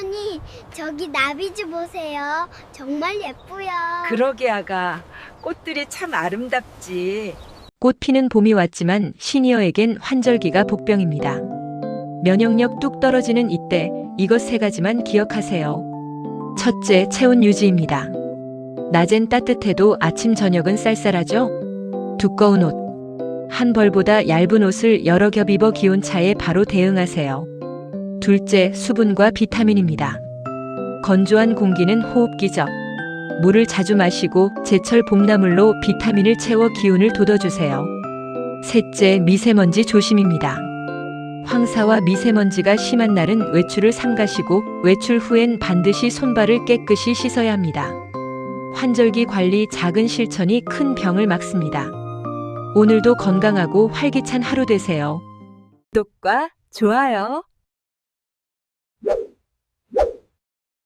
할머니, 저기 나비주 보세요. 정말 예쁘요. 그러게 아가, 꽃들이 참 아름답지. 꽃 피는 봄이 왔지만 시니어에겐 환절기가 복병입니다. 면역력 뚝 떨어지는 이때 이것 세 가지만 기억하세요. 첫째, 체온 유지입니다. 낮엔 따뜻해도 아침 저녁은 쌀쌀하죠? 두꺼운 옷, 한 벌보다 얇은 옷을 여러 겹 입어 기온차에 바로 대응하세요. 둘째, 수분과 비타민입니다. 건조한 공기는 호흡기적. 물을 자주 마시고 제철 봄나물로 비타민을 채워 기운을 돋워주세요. 셋째, 미세먼지 조심입니다. 황사와 미세먼지가 심한 날은 외출을 삼가시고 외출 후엔 반드시 손발을 깨끗이 씻어야 합니다. 환절기 관리 작은 실천이 큰 병을 막습니다. 오늘도 건강하고 활기찬 하루 되세요. 구독과 좋아요.